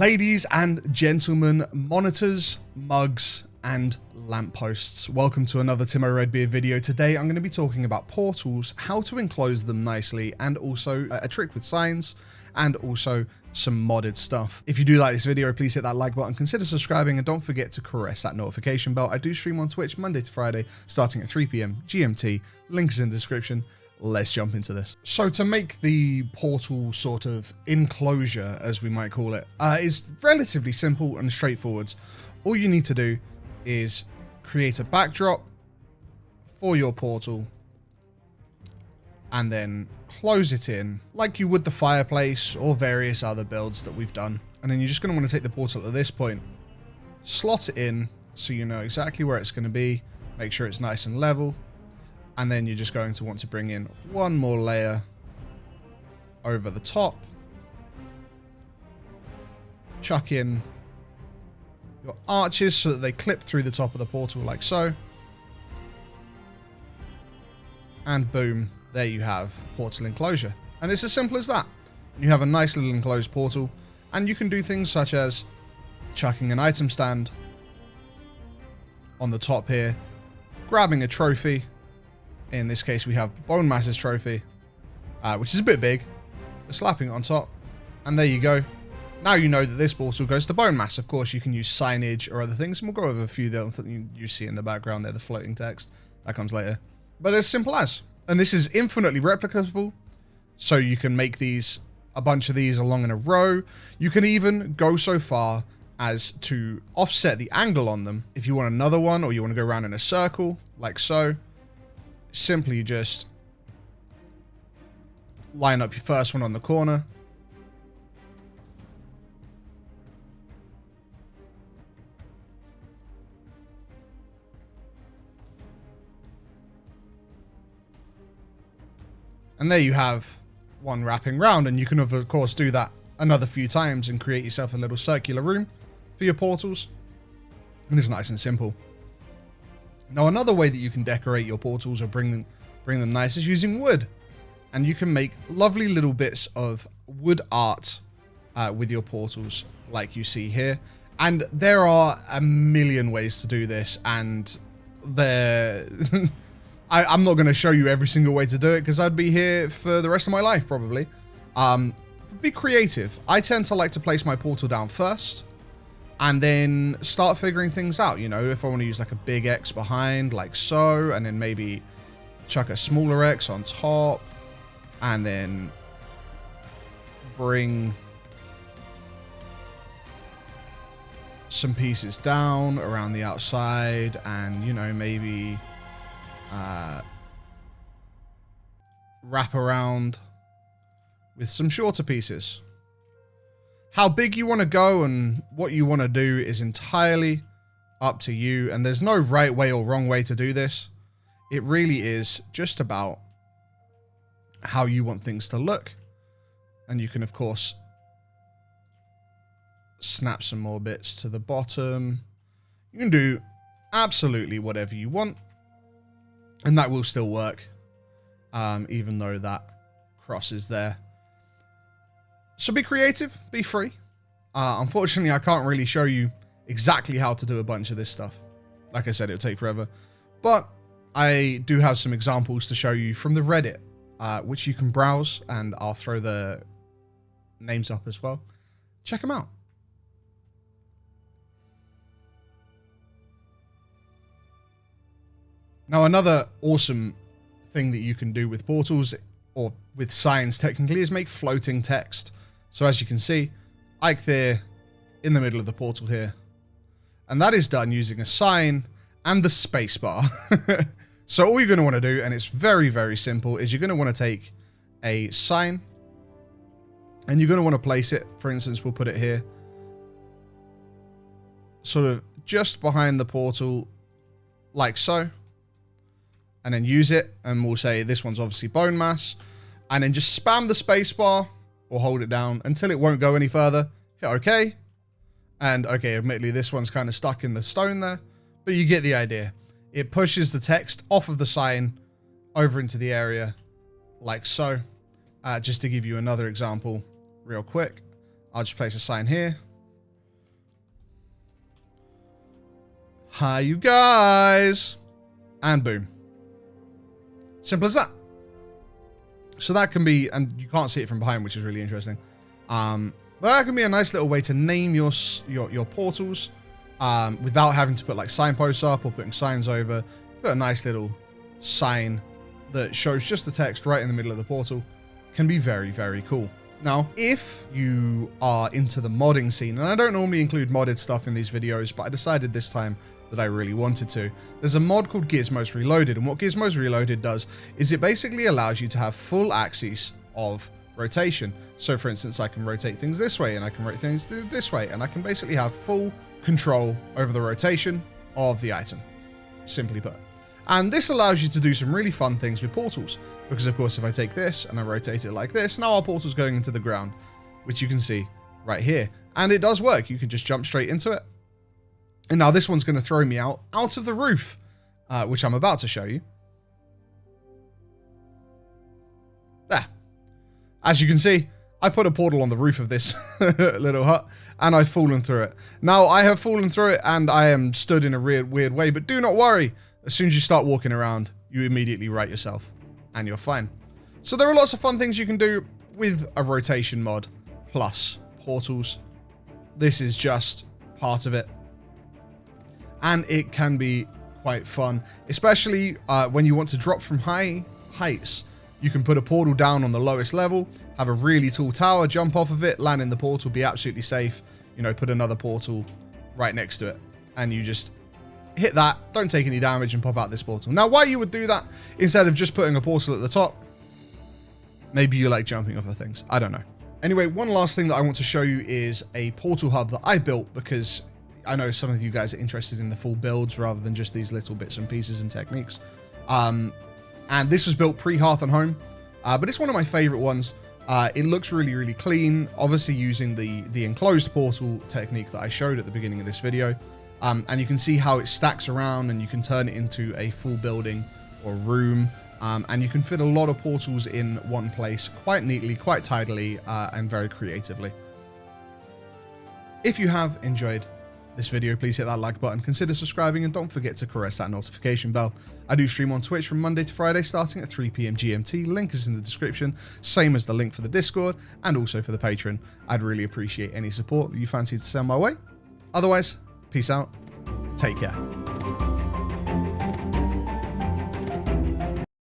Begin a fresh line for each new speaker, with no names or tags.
Ladies and gentlemen, monitors, mugs, and lampposts. Welcome to another Timoredbeard video. Today I'm going to be talking about portals, how to enclose them nicely, and also a trick with signs, and also some modded stuff. If you do like this video, please hit that like button, consider subscribing, and don't forget to caress that notification bell. I do stream on Twitch Monday to Friday, starting at 3 PM GMT. Link is in the description. Let's jump into this. So to make the portal sort of enclosure, as we might call it, is relatively simple and straightforward. All you need to do is create a backdrop for your portal and then close it in like you would the fireplace or various other builds that we've done. And then you're just going to want to take the portal at this point, slot it in so you know exactly where it's going to be, make sure it's nice and level. And then you're just going to want to bring in one more layer over the top. Chuck in your arches so that they clip through the top of the portal like so. And boom, there you have portal enclosure. And it's as simple as that. You have a nice little enclosed portal, and you can do things such as chucking an item stand on the top here, grabbing a trophy. In this case, we have Bone Master's trophy, which is a bit big, but slapping it on top, and there you go. Now you know that this portal goes to Bone Master. Of course, you can use signage or other things, and we'll go over a few that you see in the background there, the floating text. That comes later. But as simple as. And this is infinitely replicable, so you can make these, a bunch of these along in a row. You can even go so far as to offset the angle on them. If you want another one, or you want to go around in a circle, like so. Simply just line up your first one on the corner. And there you have one wrapping round, and you can of course do that another few times and create yourself a little circular room for your portals. And it's nice and simple. Now, another way that you can decorate your portals or bring them nice is using wood. And you can make lovely little bits of wood art with your portals, like you see here. And there are a million ways to do this, and I'm not going to show you every single way to do it, because I'd be here for the rest of my life, probably. Be creative. I tend to like to place my portal down first, and then start figuring things out. You know, if I want to use like a big X behind, like so, and then maybe chuck a smaller X on top, and then bring some pieces down around the outside, and, you know, maybe wrap around with some shorter pieces. How big you want to go and what you want to do is entirely up to you, and there's no right way or wrong way to do this. It really is just about how you want things to look. And you can, of course, snap some more bits to the bottom. You can do absolutely whatever you want, and that will still work, even though that cross is there. So be creative, be free. Unfortunately, I can't really show you exactly how to do a bunch of this stuff. Like I said, it'll take forever. But I do have some examples to show you from the Reddit, which you can browse, and I'll throw the names up as well. Check them out. Now, another awesome thing that you can do with portals, or with signs technically, is make floating text. So as you can see, Ike there in the middle of the portal here. And that is done using a sign and the spacebar. So all you're going to want to do, and it's very, very simple, is you're going to want to take a sign and you're going to want to place it. For instance, we'll put it here, sort of just behind the portal, like so. And then use it, and we'll say this one's obviously bone mass. And then just spam the spacebar or hold it down until it won't go any further. Hit OK. And okay, admittedly, this one's kind of stuck in the stone there, but you get the idea. It pushes the text off of the sign over into the area like so. Just to give you another example real quick, I'll just place a sign here, Hi, you guys. And boom. Simple as that. So that can be, and you can't see it from behind, which is really interesting. But that can be a nice little way to name your portals without having to put like signposts up or putting signs over. Put a nice little sign that shows just the text right in the middle of the portal. Can be very, very cool. Now, if you are into the modding scene, and I don't normally include modded stuff in these videos, but I decided this time that I really wanted to. There's a mod called Gizmo's Reloaded, and what Gizmo's Reloaded does is it basically allows you to have full axes of rotation. So for instance, I can rotate things this way, and I can rotate things this way, and I can basically have full control over the rotation of the item, simply put. And this allows you to do some really fun things with portals, because of course if I take this and I rotate it like this, now our portal's going into the ground, which you can see right here. And it does work. You can just jump straight into it. And now this one's going to throw me out of the roof, which I'm about to show you. There. As you can see, I put a portal on the roof of this little hut, and I've fallen through it. Now, I have fallen through it, and I am stood in a weird way, but do not worry. As soon as you start walking around, you immediately right yourself, and you're fine. So there are lots of fun things you can do with a rotation mod, plus portals. This is just part of it. And it can be quite fun, especially when you want to drop from high heights. You can put a portal down on the lowest level, have a really tall tower, jump off of it, land in the portal, be absolutely safe. You know, put another portal right next to it, and you just hit that, don't take any damage, and pop out this portal. Now, why you would do that instead of just putting a portal at the top? Maybe you like jumping off of things. I don't know. Anyway, one last thing that I want to show you is a portal hub that I built, because I know some of you guys are interested in the full builds rather than just these little bits and pieces and techniques. And this was built pre-Hearth and Home, but it's one of my favorite ones. It looks really, really clean, obviously using the enclosed portal technique that I showed at the beginning of this video. And you can see how it stacks around, and you can turn it into a full building or room. And you can fit a lot of portals in one place quite neatly, quite tidily, and very creatively. If you have enjoyed this video, please hit that like button, consider subscribing, and don't forget to caress that notification bell. I do stream on Twitch from Monday to Friday starting at 3 PM GMT. Link is in the description, same as the link for the Discord and also for the Patreon. I'd really appreciate any support that you fancy to send my way. Otherwise, peace out, take care.